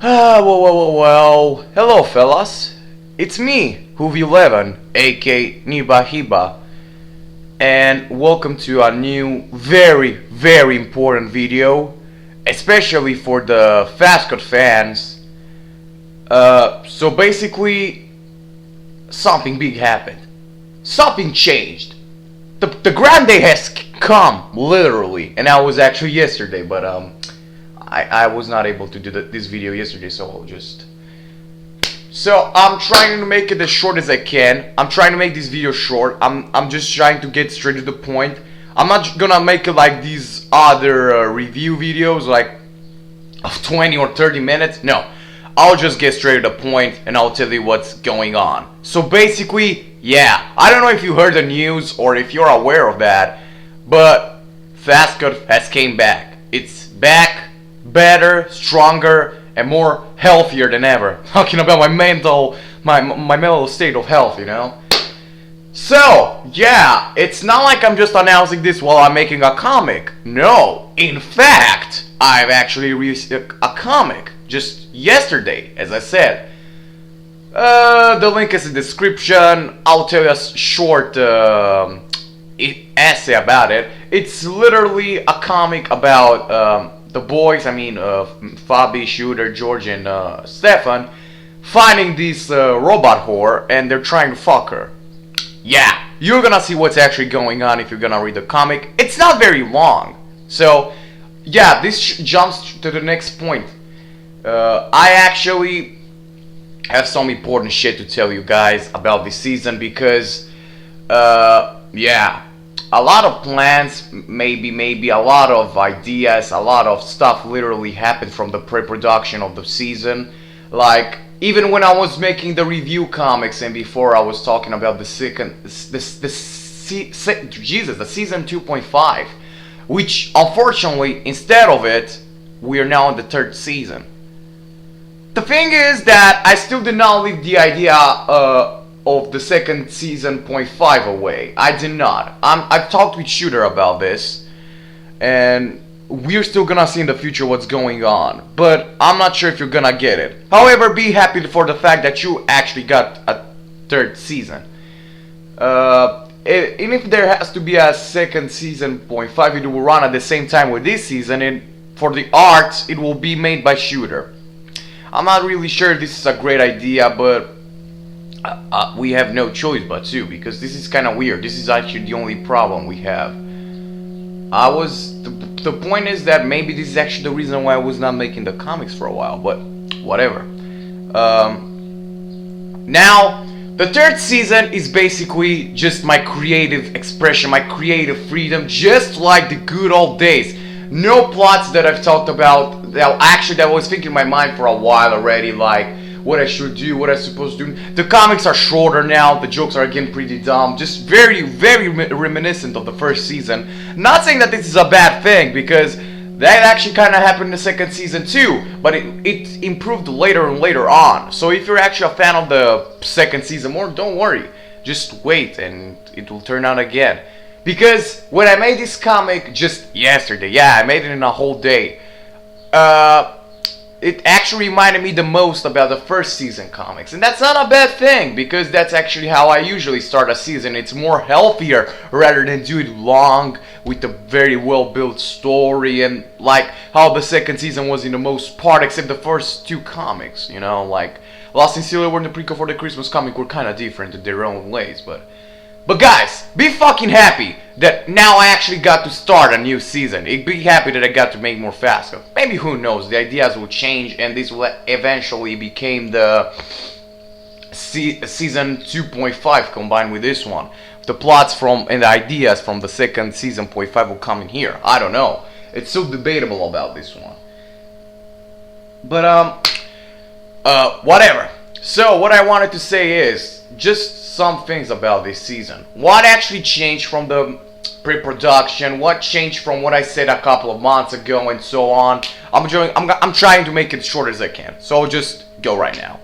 Well, hello fellas. It's me, Huv11, aka Nibahiba, and welcome to a new, very important video, especially for the FASCOTF fans. So basically, something big happened. Something changed. The grand day has come, literally, and I was actually yesterday, but I was not able to do this video yesterday, so I'll just... So I'm trying to make it as short as I can. I'm trying to make this video short. I'm just trying to get straight to the point. I'm not gonna make it like these other review videos, like of 20 or 30 minutes. No, I'll just get straight to the point and I'll tell you what's going on. So basically, yeah, I don't know if you heard the news or if you're aware of that, but FASCOTF has came back. It's back, better, stronger, and more healthier than ever. Talking about my mental state of health, you know. So yeah, it's not like I'm just announcing this while I'm making a comic. No, in fact, I've actually released a comic just yesterday, as I said. The link is in the description. I'll tell you a short essay about it. It's literally a comic about the boys, Fabi, Shooter, George, and Stefan, finding this robot whore, and they're trying to fuck her. Yeah, you're gonna see what's actually going on if you're gonna read the comic. It's not very long, so yeah, this jumps to the next point. I actually have some important shit to tell you guys about this season because, yeah, a lot of plans, maybe a lot of ideas, a lot of stuff literally happened from the pre-production of the season. Like, even when I was making the review comics and before I was talking about the season 2.5, which unfortunately, instead of it, we are now in the third season. The thing is that I still did not leave the idea of the second season 0.5 away. I did not. I've talked with Shooter about this, and we're still gonna see in the future what's going on, but I'm not sure if you're gonna get it. However, be happy for the fact that you actually got a third season. And if there has to be a second season 0.5, it will run at the same time with this season, and for the art, it will be made by Shooter. I'm not really sure if this is a great idea, but we have no choice but to, because this is kind of weird. This is actually the only problem we have. The point is that maybe this is actually the reason why I was not making the comics for a while, but whatever. Now, the third season is basically just my creative expression, my creative freedom, just like the good old days. No plots that I've talked about, that I was thinking in my mind for a while already, like what I should do, what I'm supposed to do. The comics are shorter now, the jokes are again pretty dumb, just very reminiscent of the first season. Not saying that this is a bad thing, because that actually kind of happened in the second season too, but it improved later and later on. So if you're actually a fan of the second season more, don't worry, just wait and it will turn out again. Because when I made this comic just yesterday, yeah, I made it in a whole day, it actually reminded me the most about the first season comics. And that's not a bad thing, because that's actually how I usually start a season. It's more healthier rather than do it long with a very well built story, and like how the second season was in the most part, except the first two comics, you know, like Lost in Silver and the prequel for the Christmas comic were kind of different in their own ways, but guys, be fucking happy that now I actually got to start a new season. Be happy that I got to make more FASCOTF. Maybe, who knows, the ideas will change and this will eventually become the season 2.5 combined with this one. The plots and the ideas from the second season 0.5 will come in here. I don't know. It's so debatable about this one. But, whatever. So, what I wanted to say is just some things about this season. What actually changed from the pre-production? What changed from what I said a couple of months ago, and so on? I'm trying to make it as short as I can, so I'll just go right now.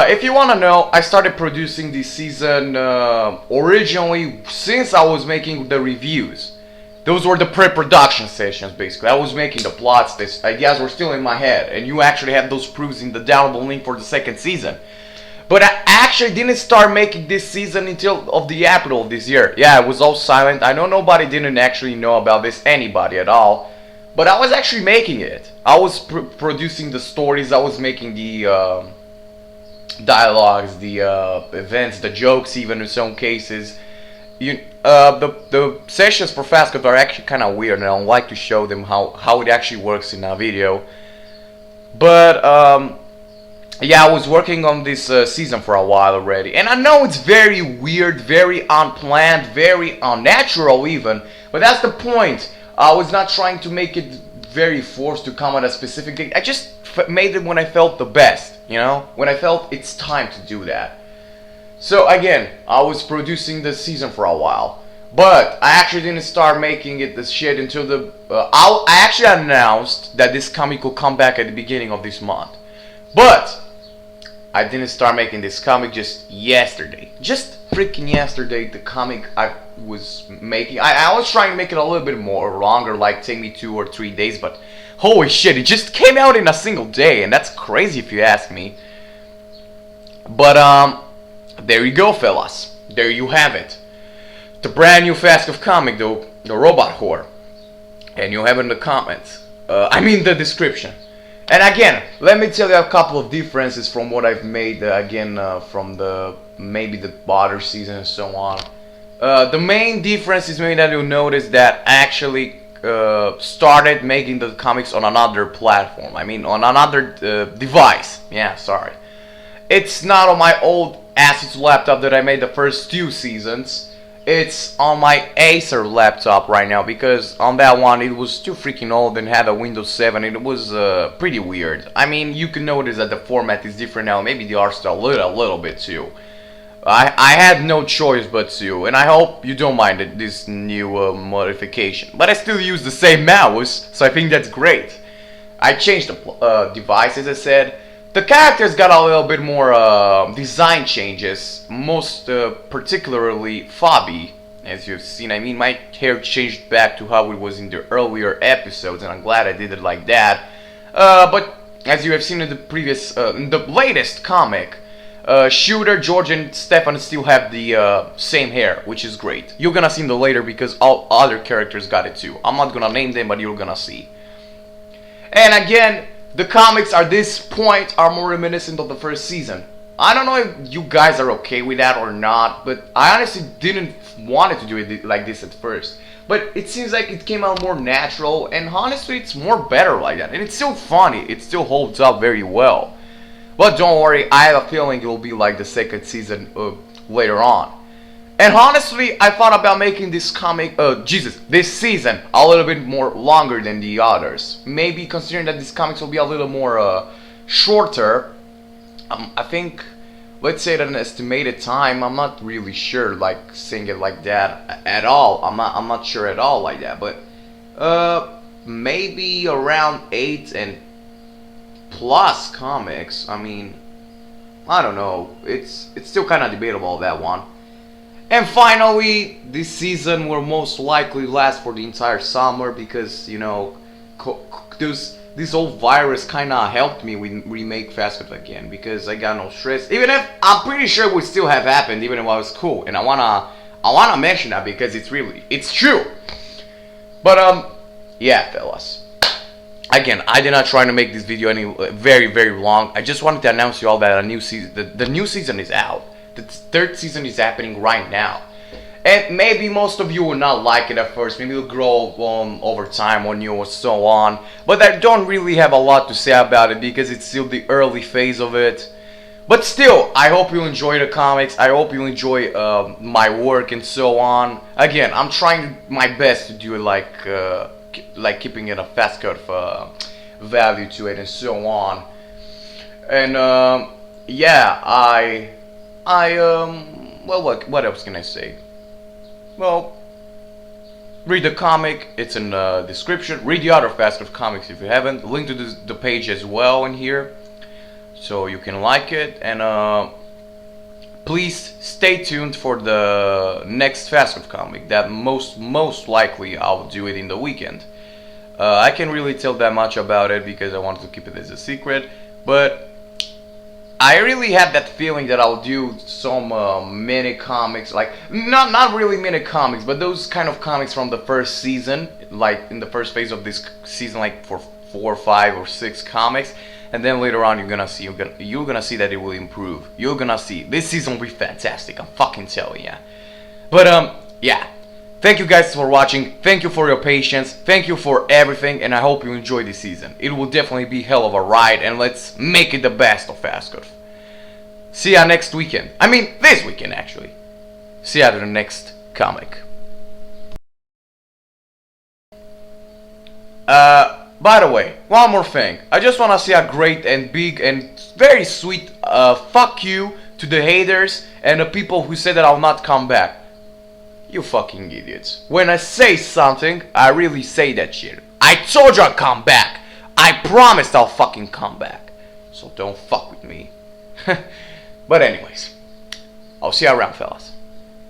If you want to know, I started producing this season originally since I was making the reviews. those were the pre-production sessions, basically. I was making the plots, the ideas were still in my head, and you actually have those proofs in the downloadable link for the second season. But I actually didn't start making this season until of the April of this year. Yeah, it was all silent. I know nobody didn't actually know about this, anybody at all. But I was actually making it. I was producing the stories, I was making the dialogues, the events, the jokes even in some cases. The sessions for FASCOTF are actually kind of weird, and I don't like to show them how it actually works in a video. But yeah, I was working on this season for a while already, and I know it's very weird, very unplanned, very unnatural even, but that's the point. I was not trying to make it very forced to come at a specific date. I just made it when I felt the best, you know, when I felt it's time to do that. So again, I was producing the season for a while, but I actually didn't start making it this shit until the I actually announced that this comic will come back at the beginning of this month, but I didn't start making this comic just yesterday. Just freaking yesterday, the comic I was making, I was trying to make it a little bit more longer, like take me 2 or 3 days, but holy shit, it just came out in a single day, and that's crazy if you ask me. But there you go, fellas. There you have it. The brand new FASCOTF comic, though, the Robot Whore. And you have it in the comments. I mean the description. And again, let me tell you a couple of differences from what I've made, from maybe the other season and so on. The main difference is maybe that you'll notice that I actually started making the comics on another platform. I mean, on another device. Yeah, sorry. It's not on my old Asus laptop that I made the first 2 seasons. It's on my Acer laptop right now, because on that one it was too freaking old and had a Windows 7 and it was pretty weird. I mean, you can notice that the format is different now, maybe the art style a little bit too. I had no choice but to, and I hope you don't mind this new modification. But I still use the same mouse, so I think that's great. I changed the device, as I said. The characters got a little bit more design changes, most particularly Fabi, as you've seen. I mean, my hair changed back to how it was in the earlier episodes, and I'm glad I did it like that. But as you have seen in the previous, in the latest comic, Shooter, George, and Stefan still have the same hair, which is great. You're gonna see them later because all other characters got it too. I'm not gonna name them, but you're gonna see. And again, the comics at this point are more reminiscent of the first season. I don't know if you guys are okay with that or not, but I honestly didn't want to do it like this at first. But it seems like it came out more natural, and honestly it's more better like that. And it's still funny, it still holds up very well. But don't worry, I have a feeling it will be like the second season later on. And honestly, I thought about making this comic, this season a little bit more longer than the others. Maybe considering that these comics will be a little more shorter. I think, let's say that an estimated time, I'm not really sure, like saying it like that at all. I'm not sure at all like that, but maybe around 8 and plus comics. I mean, I don't know. It's still kind of debatable, that one. And finally, this season will most likely last for the entire summer because, you know, this old virus kind of helped me remake FASCOTF again because I got no stress. Even if I'm pretty sure it would still have happened, even if I was cool. And I wanna mention that because it's true. But yeah, fellas. Again, I did not try to make this video any very long. I just wanted to announce you all that a new season, the new season is out. The 3rd season is happening right now. And maybe most of you will not like it at first. Maybe it'll grow over time on you or so on. But I don't really have a lot to say about it because it's still the early phase of it. But still, I hope you enjoy the comics. I hope you enjoy my work and so on. Again, I'm trying my best to do it like keeping it a FASCOTF value to it and so on. And yeah, well, what else can I say? Well, read the comic, it's in the description. Read the other FASCOTF comics if you haven't. Link to the page as well in here, so you can like it. And please stay tuned for the next FASCOTF comic that most likely I'll do it in the weekend. I can't really tell that much about it because I wanted to keep it as a secret, but I really had that feeling that I'll do some mini comics, like not really mini comics, but those kind of comics from the first season, like in the first phase of this season, like for 4, 5, or 6 comics, and then later on you're gonna see that it will improve. You're gonna see this season will be fantastic. I'm fucking telling ya. But yeah. Thank you guys for watching. Thank you for your patience. Thank you for everything, and I hope you enjoy this season. It will definitely be hell of a ride, and let's make it the best of FASCOTF. See ya next weekend. I mean, this weekend actually. See ya to the next comic. By the way, one more thing. I just wanna say a great and big and very sweet fuck you to the haters and the people who said that I'll not come back. You fucking idiots. When I say something, I really say that shit. I told you I'd come back. I promised I'll fucking come back. So don't fuck with me. But anyways, I'll see you around, fellas.